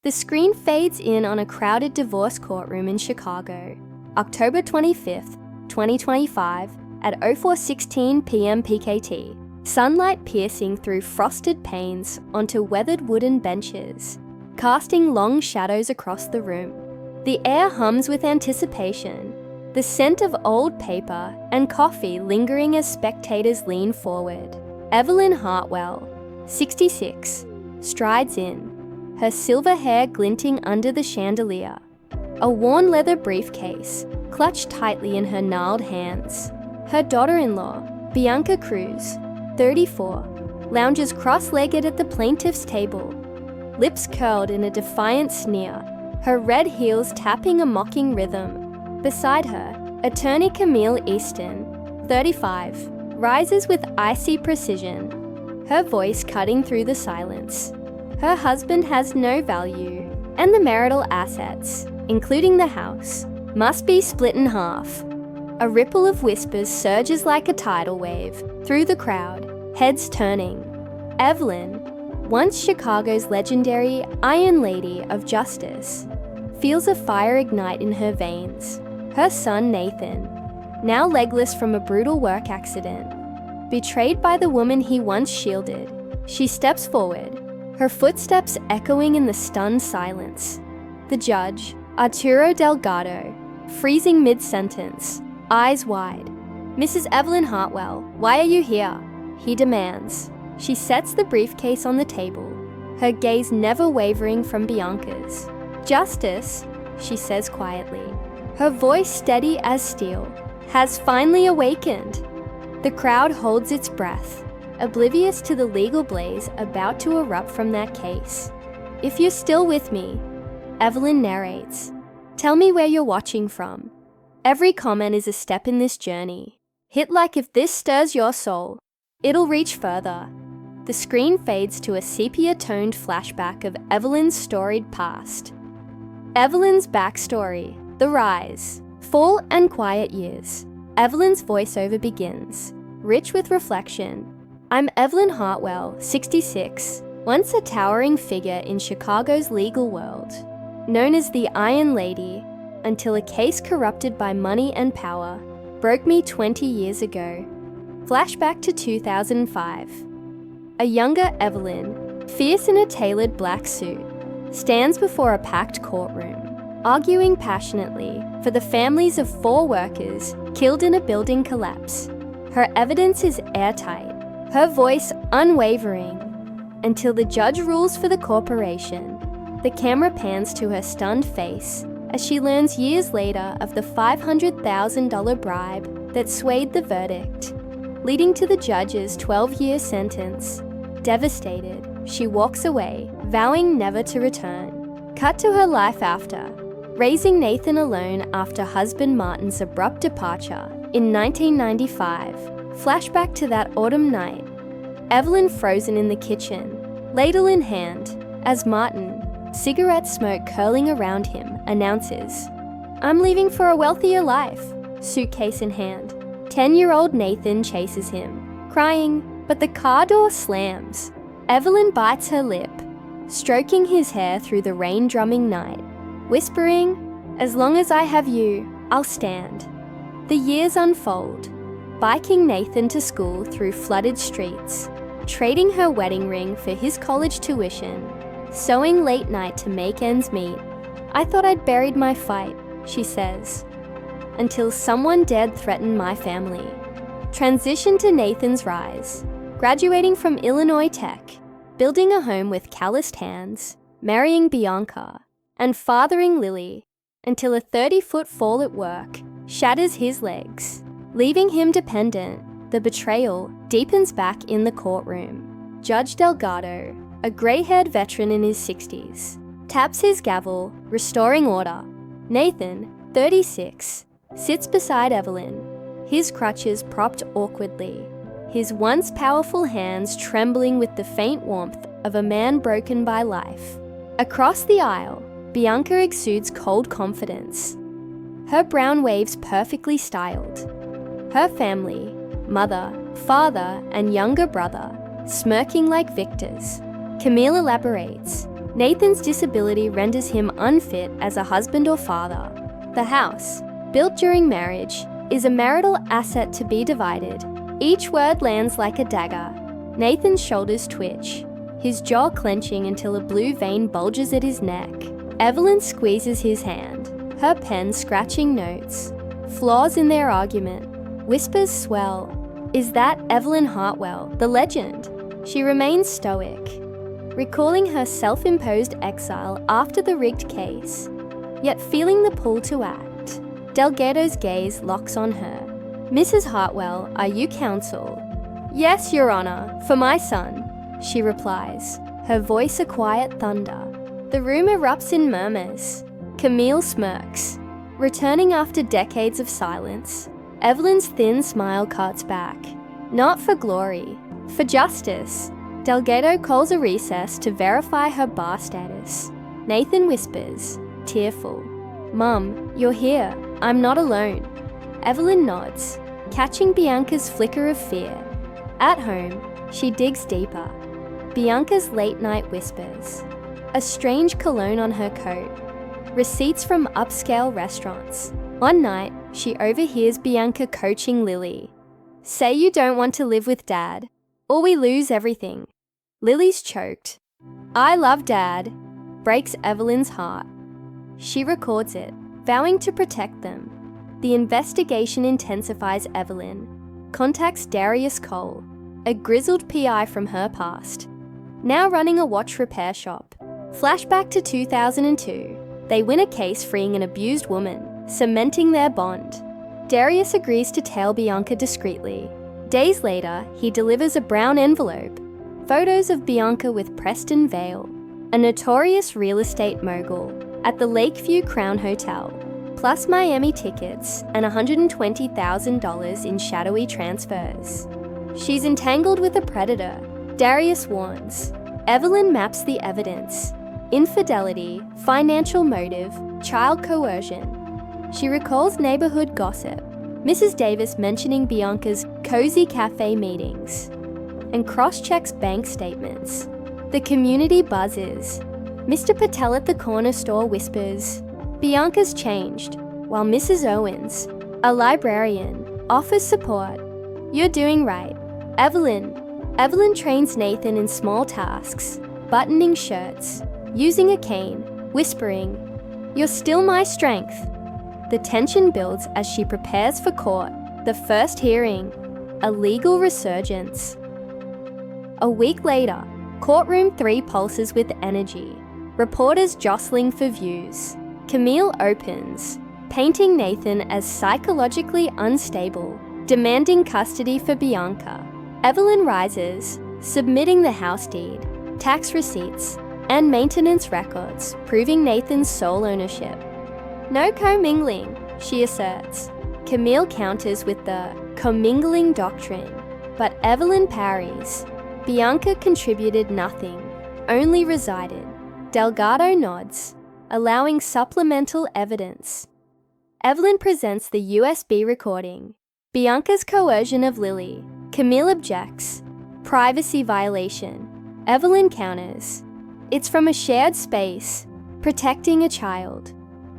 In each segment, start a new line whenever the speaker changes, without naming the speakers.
The screen fades in on a crowded divorce courtroom in Chicago, October 25th, 2025, at 04:16 p.m. PKT. Sunlight piercing through frosted panes onto weathered wooden benches, casting long shadows across the room. The air hums with anticipation, the scent of old paper and coffee lingering as spectators lean forward. Evelyn Hartwell, 66, strides in, her silver hair glinting under the chandelier. A worn leather briefcase clutched tightly in her gnarled hands. Her daughter-in-law, Bianca Cruz, 34, lounges cross-legged at the plaintiff's table, lips curled in a defiant sneer, her red heels tapping a mocking rhythm. Beside her, attorney Camille Easton, 35, rises with icy precision, her voice cutting through the silence. Her husband has no value, and the marital assets, including the house, must be split in half. A ripple of whispers surges like a tidal wave through the crowd, heads turning. Evelyn, once Chicago's legendary Iron Lady of Justice, feels a fire ignite in her veins. Her son Nathan, now legless from a brutal work accident, betrayed by the woman he once shielded, she steps forward, her footsteps echoing in the stunned silence. The judge, Arturo Delgado, freezing mid-sentence, eyes wide. "Mrs. Evelyn Hartwell, why are you here?" he demands. She sets the briefcase on the table, her gaze never wavering from Bianca's. "Justice," she says quietly, her voice steady as steel, "has finally awakened." The crowd holds its breath, oblivious to the legal blaze about to erupt from that case. "If you're still with me," Evelyn narrates, "tell me where you're watching from. Every comment is a step in this journey. Hit like if this stirs your soul. It'll reach further." The screen fades to a sepia-toned flashback of Evelyn's storied past. Evelyn's backstory, the rise, fall and quiet years. Evelyn's voiceover begins, rich with reflection. "I'm Evelyn Hartwell, 66, once a towering figure in Chicago's legal world, known as the Iron Lady, until a case corrupted by money and power broke me 20 years ago." Flashback to 2005. A younger Evelyn, fierce in a tailored black suit, stands before a packed courtroom, arguing passionately for the families of 4 workers killed in a building collapse. Her evidence is airtight, her voice unwavering, until the judge rules for the corporation. The camera pans to her stunned face as she learns years later of the $500,000 bribe that swayed the verdict, leading to the judge's 12-year sentence. Devastated, she walks away, vowing never to return. Cut to her life after, raising Nathan alone after husband Martin's abrupt departure in 1995. Flashback to that autumn night. Evelyn frozen in the kitchen, ladle in hand, as Martin, cigarette smoke curling around him, announces, "I'm leaving for a wealthier life," suitcase in hand. 10-year-old Nathan chases him, crying, but the car door slams. Evelyn bites her lip, stroking his hair through the rain-drumming night, whispering, "As long as I have you, I'll stand." The years unfold, biking Nathan to school through flooded streets, trading her wedding ring for his college tuition, sewing late night to make ends meet. "I thought I'd buried my fight," she says, "until someone dared threaten my family." Transition to Nathan's rise, graduating from Illinois Tech, building a home with calloused hands, marrying Bianca, and fathering Lily, until a 30-foot fall at work shatters his legs, leaving him dependent. The betrayal deepens back in the courtroom. Judge Delgado, a grey-haired veteran in his 60s, taps his gavel, restoring order. Nathan, 36, sits beside Evelyn, his crutches propped awkwardly, his once powerful hands trembling with the faint warmth of a man broken by life. Across the aisle, Bianca exudes cold confidence, her brown waves perfectly styled. Her family, mother, father, and younger brother, smirking like victors. Camille elaborates, Nathan's disability renders him unfit as a husband or father. The house, built during marriage, is a marital asset to be divided. Each word lands like a dagger. Nathan's shoulders twitch, his jaw clenching until a blue vein bulges at his neck. Evelyn squeezes his hand, her pen scratching notes. Flaws in their argument. Whispers swell. Is that Evelyn Hartwell, the legend? She remains stoic, recalling her self-imposed exile after the rigged case, yet feeling the pull to act. Delgado's gaze locks on her. Mrs. Hartwell, are you counsel? Yes, Your Honor, for my son, she replies, her voice a quiet thunder. The room erupts in murmurs. Camille smirks. Returning after decades of silence, Evelyn's thin smile cuts back. Not for glory, for justice. Delgado calls a recess to verify her bar status. Nathan whispers, tearful, Mum, you're here. I'm not alone. Evelyn nods, catching Bianca's flicker of fear. At home, she digs deeper. Bianca's late-night whispers. A strange cologne on her coat. Receipts from upscale restaurants. One night, she overhears Bianca coaching Lily. Say you don't want to live with Dad, or we lose everything. Lily's choked. I love Dad, breaks Evelyn's heart. She records it, vowing to protect them. The investigation intensifies. Evelyn contacts Darius Cole, a grizzled PI from her past, now running a watch repair shop. Flashback to 2002. They win a case freeing an abused woman, cementing their bond. Darius agrees to tail Bianca discreetly. Days later, he delivers a brown envelope. Photos of Bianca with Preston Vale, a notorious real estate mogul, at the Lakeview Crown Hotel, plus Miami tickets and $120,000 in shadowy transfers. She's entangled with a predator, Darius warns. Evelyn maps the evidence. Infidelity, financial motive, child coercion. She recalls neighborhood gossip, Mrs. Davis mentioning Bianca's cozy cafe meetings, and cross-checks bank statements. The community buzzes. Mr. Patel at the corner store whispers, Bianca's changed, while Mrs. Owens, a librarian, offers support. You're doing right. Evelyn trains Nathan in small tasks, buttoning shirts, using a cane, whispering, You're still my strength. The tension builds as she prepares for court, the first hearing, a legal resurgence. A week later, courtroom 3 pulses with energy, reporters jostling for views. Camille opens, painting Nathan as psychologically unstable, demanding custody for Bianca. Evelyn rises, submitting the house deed, tax receipts, and maintenance records, proving Nathan's sole ownership. No commingling, she asserts. Camille counters with the commingling doctrine, but Evelyn parries. Bianca contributed nothing, only resided. Delgado nods, allowing supplemental evidence. Evelyn presents the USB recording. Bianca's coercion of Lily. Camille objects. Privacy violation. Evelyn counters. It's from a shared space, protecting a child.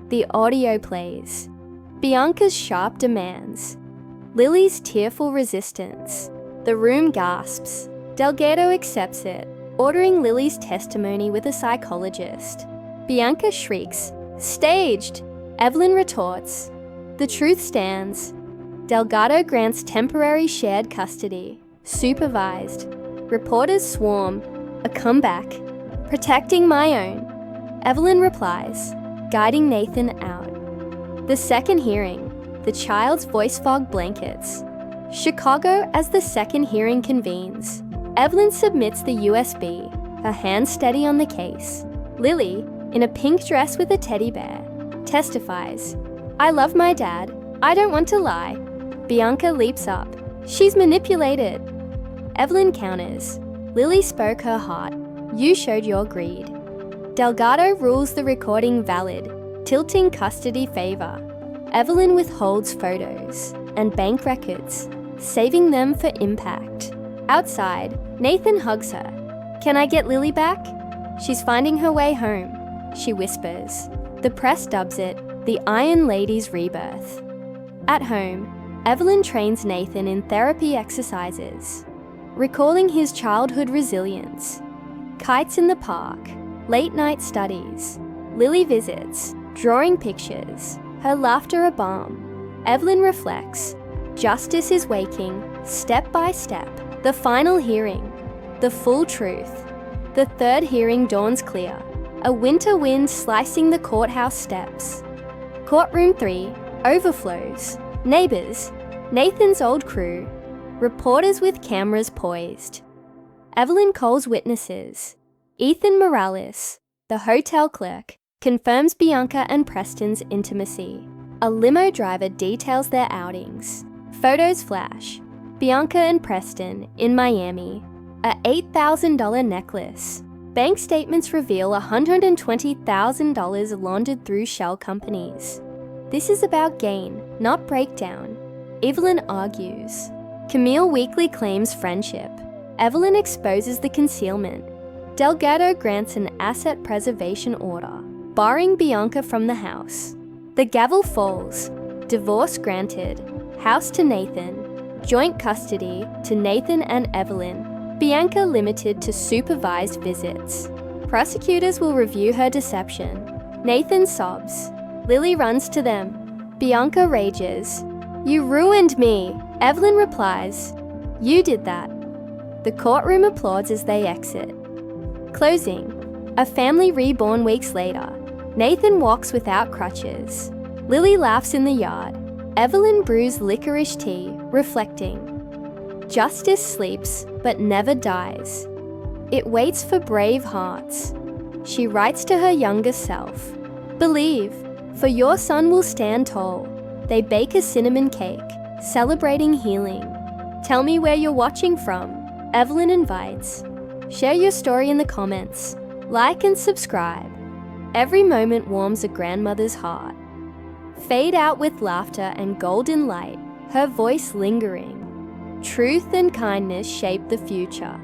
The audio plays. Bianca's sharp demands. Lily's tearful resistance. The room gasps. Delgado accepts it, ordering Lily's testimony with a psychologist. Bianca shrieks, Staged! Evelyn retorts, The truth stands. Delgado grants temporary shared custody, supervised. Reporters swarm, a comeback. Protecting my own. Evelyn replies, guiding Nathan out. The second hearing, the child's voice fog blankets. Chicago as the second hearing convenes. Evelyn submits the USB, her hand steady on the case. Lily, in a pink dress with a teddy bear, testifies, I love my dad. I don't want to lie. Bianca leaps up. She's manipulated. Evelyn counters. Lily spoke her heart. You showed your greed. Delgado rules the recording valid, tilting custody favor. Evelyn withholds photos and bank records, saving them for impact. Outside, Nathan hugs her. Can I get Lily back? She's finding her way home, she whispers. The press dubs it the Iron Lady's rebirth. At home, Evelyn trains Nathan in therapy exercises, recalling his childhood resilience. Kites in the park, late-night studies, Lily visits, drawing pictures, her laughter a balm. Evelyn reflects, justice is waking, step by step. The final hearing, the full truth. The third hearing dawns clear, a winter wind slicing the courthouse steps. Courtroom 3 overflows. Neighbours, Nathan's old crew, reporters with cameras poised. Evelyn calls witnesses. Ethan Morales, the hotel clerk, confirms Bianca and Preston's intimacy. A limo driver details their outings. Photos flash. Bianca and Preston in Miami. A $8,000 necklace. Bank statements reveal $120,000 laundered through shell companies. This is about gain, not breakdown, Evelyn argues. Camille weakly claims friendship. Evelyn exposes the concealment. Delgado grants an asset preservation order, barring Bianca from the house. The gavel falls. Divorce granted. House to Nathan. Joint custody to Nathan and Evelyn. Bianca limited to supervised visits. Prosecutors will review her deception. Nathan sobs. Lily runs to them. Bianca rages. "You ruined me!" Evelyn replies, "You did that." The courtroom applauds as they exit. Closing. A family reborn weeks later. Nathan walks without crutches. Lily laughs in the yard. Evelyn brews licorice tea, reflecting. Justice sleeps, but never dies. It waits for brave hearts. She writes to her younger self. "Believe, for your son will stand tall." They bake a cinnamon cake, celebrating healing. Tell me where you're watching from, Evelyn invites. Share your story in the comments. Like and subscribe. Every moment warms a grandmother's heart. Fade out with laughter and golden light, her voice lingering. Truth and kindness shape the future.